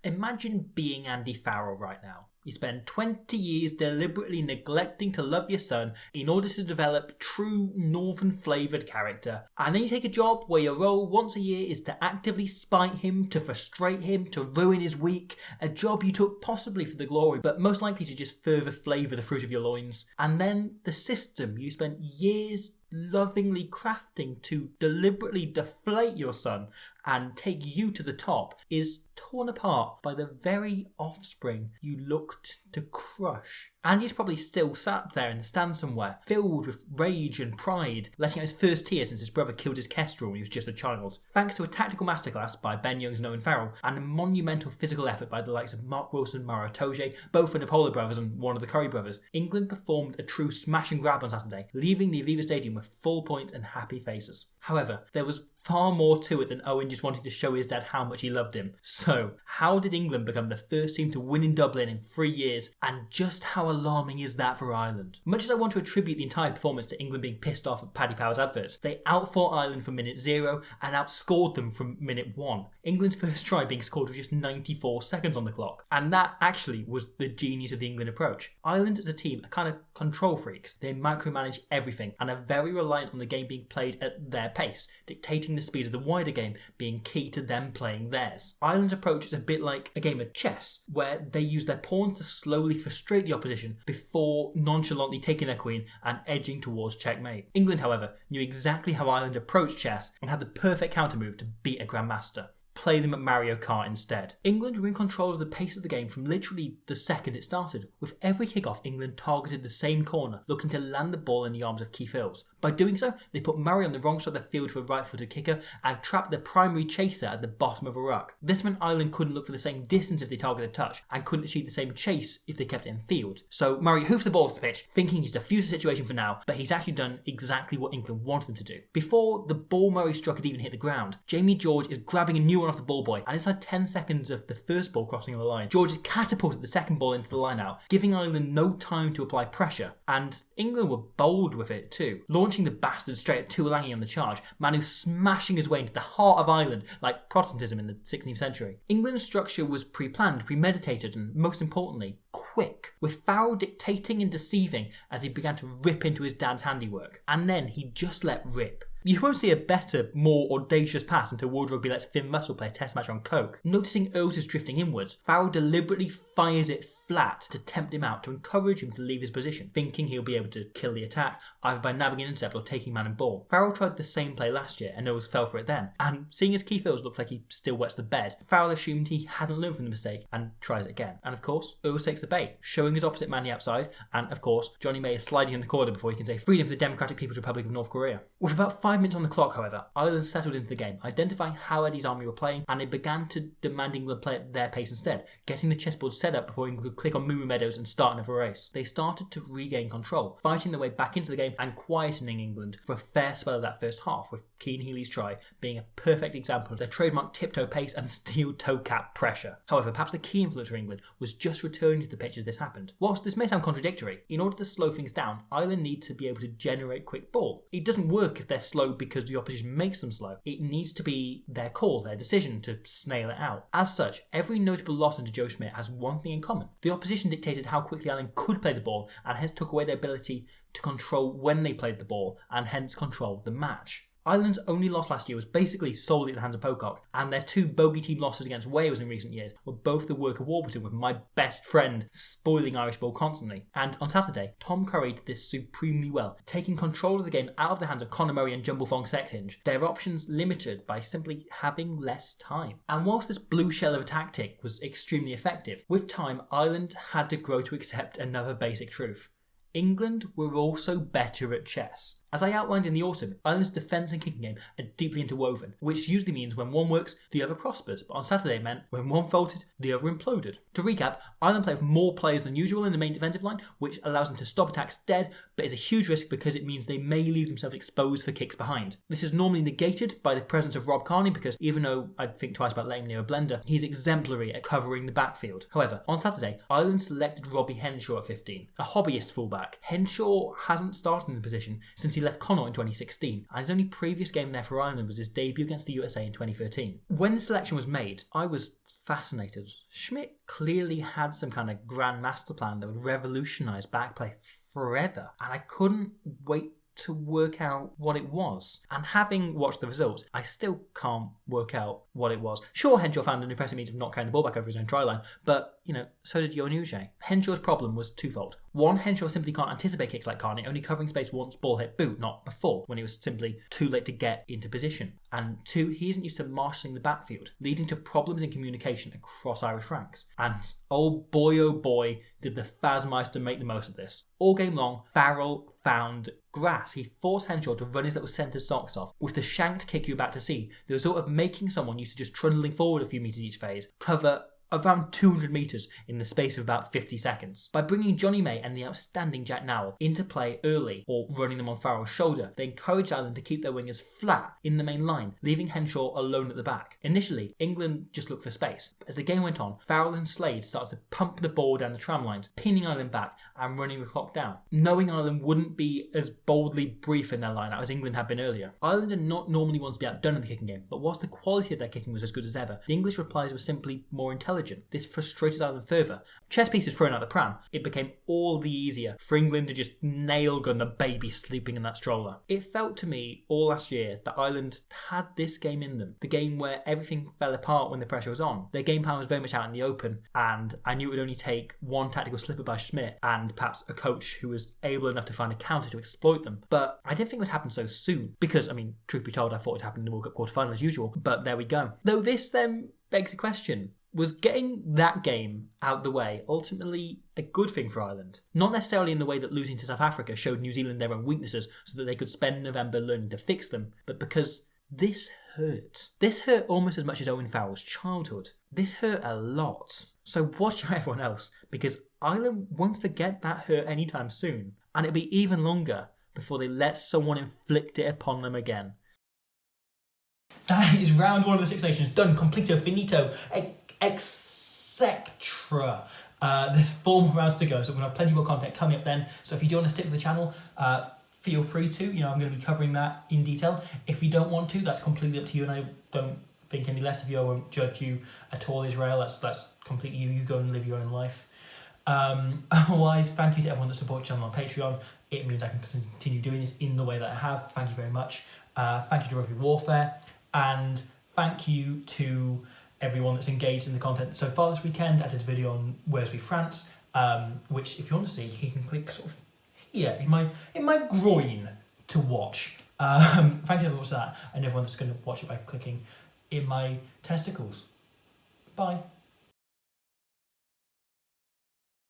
Imagine being Andy Farrell right now. You spend 20 years deliberately neglecting to love your son in order to develop true northern flavoured character. And then you take a job where your role once a year is to actively spite him, to frustrate him, to ruin his week. A job you took possibly for the glory, but most likely to just further flavour the fruit of your loins. And then the system you spent years lovingly crafting to deliberately deflate your son and take you to the top is torn apart by the very offspring you looked to crush. Andy's probably still sat there in the stand somewhere, filled with rage and pride, letting out his first tear since his brother killed his kestrel when he was just a child. Thanks to a tactical masterclass by Ben Young's Owen Farrell and a monumental physical effort by the likes of Mark Wilson, Maro Itoje, both the Napola brothers and one of the Curry brothers, England performed a true smash and grab on Saturday, leaving the Aviva Stadium with full points and happy faces. However, there was far more to it than Owen just wanting to show his dad how much he loved him. So, how did England become the first team to win in Dublin in 3 years, and just how alarming is that for Ireland? Much as I want to attribute the entire performance to England being pissed off at Paddy Power's adverts, they outfought Ireland from minute 0 and outscored them from minute 1. England's first try being scored with just 94 seconds on the clock. And that actually was the genius of the England approach. Ireland as a team are kind of control freaks. They micromanage everything and are very reliant on the game being played at their pace, dictating the speed of the wider game being key to them playing theirs. Ireland's approach is a bit like a game of chess, where they use their pawns to slowly frustrate the opposition before nonchalantly taking their queen and edging towards checkmate. England, however, knew exactly how Ireland approached chess and had the perfect countermove to beat a grandmaster. Play them at Mario Kart instead. England were in control of the pace of the game from literally the second it started. With every kick-off, England targeted the same corner, looking to land the ball in the arms of Keith Earls. By doing so, they put Murray on the wrong side of the field for a right-footed kicker and trapped their primary chaser at the bottom of a ruck. This meant Ireland couldn't look for the same distance if they targeted touch and couldn't achieve the same chase if they kept it in field. So Murray hoofs the ball off the pitch, thinking he's defused the situation for now, but he's actually done exactly what England wanted him to do. Before the ball Murray struck had even hit the ground, Jamie George is grabbing a new one off the ball boy, and inside 10 seconds of the first ball crossing the line, George has catapulted the second ball into the line out, giving Ireland no time to apply pressure. And England were bold with it too, launching the bastard straight at Tuolangi on the charge, Manu smashing his way into the heart of Ireland like Protestantism in the 16th century. England's structure was pre-planned, premeditated, and most importantly, quick, with Farrell dictating and deceiving as he began to rip into his dad's handiwork. And then he just let rip. You won't see a better, more audacious pass until World Rugby lets Finn Russell play a test match on coke. Noticing Earls is drifting inwards, Farrell deliberately fires it flat to tempt him out, to encourage him to leave his position, thinking he'll be able to kill the attack, either by nabbing an intercept or taking man and ball. Farrell tried the same play last year and Earls fell for it then, and seeing as Keith Earls looks like he still wets the bed, Farrell assumed he hadn't learned from the mistake and tries it again. And of course, Earls takes the bait, showing his opposite man the outside, and of course, Johnny May is sliding in the corner before he can say freedom for the Democratic People's Republic of North Korea. With about 5 minutes on the clock, however, Ireland settled into the game, identifying how Eddie's army were playing, and they began to demand England play at their pace instead, getting the chessboard set up before England could click on Moo Meadows and start another race. They started to regain control, fighting their way back into the game and quietening England for a fair spell of that first half, with Keane Healy's try being a perfect example of their trademark tiptoe pace and steel toe cap pressure. However, perhaps the key influence for England was just returning to the pitch as this happened. Whilst this may sound contradictory, in order to slow things down, Ireland need to be able to generate quick ball. It doesn't work if they're slow because the opposition makes them slow. It needs to be their call, their decision to snail it out. As such, every notable loss under Joe Schmidt has one thing in common. The opposition dictated how quickly Ireland could play the ball and hence took away their ability to control when they played the ball and hence control the match. Ireland's only loss last year was basically solely at the hands of Pocock, and their 2 bogey team losses against Wales in recent years were both the work of Warburton, with my best friend spoiling Irish ball constantly. And on Saturday, Tom Curry did this supremely well, taking control of the game out of the hands of Conor Murray and Jumblefong Sexhinge, their options limited by simply having less time. And whilst this blue shell of a tactic was extremely effective, with time Ireland had to grow to accept another basic truth. England were also better at chess. As I outlined in the autumn, Ireland's defence and kicking game are deeply interwoven, which usually means when one works, the other prospers, but on Saturday it meant when one faltered, the other imploded. To recap, Ireland play with more players than usual in the main defensive line, which allows them to stop attacks dead, but is a huge risk because it means they may leave themselves exposed for kicks behind. This is normally negated by the presence of Rob Kearney, because even though I'd think twice about letting him near a blender, he's exemplary at covering the backfield. However, on Saturday, Ireland selected Robbie Henshaw at 15, a hobbyist fullback. Henshaw hasn't started in the position since he left Connaught in 2016, and his only previous game there for Ireland was his debut against the USA in 2013. When the selection was made, I was fascinated. Schmidt clearly had some kind of grand master plan that would revolutionise backplay forever, and I couldn't wait to work out what it was. And having watched the results, I still can't work out what it was. Sure, Henshaw found an impressive means of not carrying the ball back over his own try line, but, so did Johan Uge. Henshaw's problem was twofold. One, Henshaw simply can't anticipate kicks like Carney, only covering space once ball hit boot, not before, when he was simply too late to get into position. And two, he isn't used to marshalling the backfield, leading to problems in communication across Irish ranks. And oh boy, did the Fazmeister make the most of this. All game long, Farrell found grass. He forced Henshaw to run his little centre socks off, with the shanked kick you're about to see, the result of making someone used to just trundling forward a few metres each phase, cover around 200 metres in the space of about 50 seconds. By bringing Johnny May and the outstanding Jack Nowell into play early, or running them on Farrell's shoulder, they encouraged Ireland to keep their wingers flat in the main line, leaving Henshaw alone at the back. Initially, England just looked for space, but as the game went on, Farrell and Slade started to pump the ball down the tram lines, pinning Ireland back and running the clock down, knowing Ireland wouldn't be as boldly brief in their line-out as England had been earlier. Ireland are not normally ones to be outdone in the kicking game, but whilst the quality of their kicking was as good as ever, the English replies were simply more intelligent. This frustrated Ireland further. Chess pieces thrown out the pram, it became all the easier for England to just nail gun the baby sleeping in that stroller. It felt to me all last year that Ireland had this game in them, the game where everything fell apart when the pressure was on. Their game plan was very much out in the open, and I knew it would only take one tactical slipper by Schmidt and perhaps a coach who was able enough to find a counter to exploit them. But I didn't think it would happen so soon, because, truth be told, I thought it would happen in the World Cup quarter-final as usual, but there we go. Though this then begs a question. Was getting that game out the way ultimately a good thing for Ireland? Not necessarily in the way that losing to South Africa showed New Zealand their own weaknesses so that they could spend November learning to fix them, but because this hurt. This hurt almost as much as Owen Farrell's childhood. This hurt a lot. So watch out everyone else, because Ireland won't forget that hurt anytime soon, and it'll be even longer before they let someone inflict it upon them again. That is round one of the Six Nations done, completo, finito, etc. There's 4 more rounds to go, so we're going to have plenty more content coming up then. So if you do want to stick to the channel, feel free to. I'm going to be covering that in detail. If you don't want to, that's completely up to you, and I don't think any less of you. I won't judge you at all, Israel. That's completely you. You go and live your own life. Otherwise, thank you to everyone that supports the channel on Patreon. It means I can continue doing this in the way that I have. Thank you very much. Thank you to Rugby Warfare, and thank you to everyone that's engaged in the content so far this weekend. I did a video on Wales v France, which if you want to see, you can click sort of here in my groin to watch. Thank you for watching that, and everyone that's going to watch it by clicking in my testicles. Bye.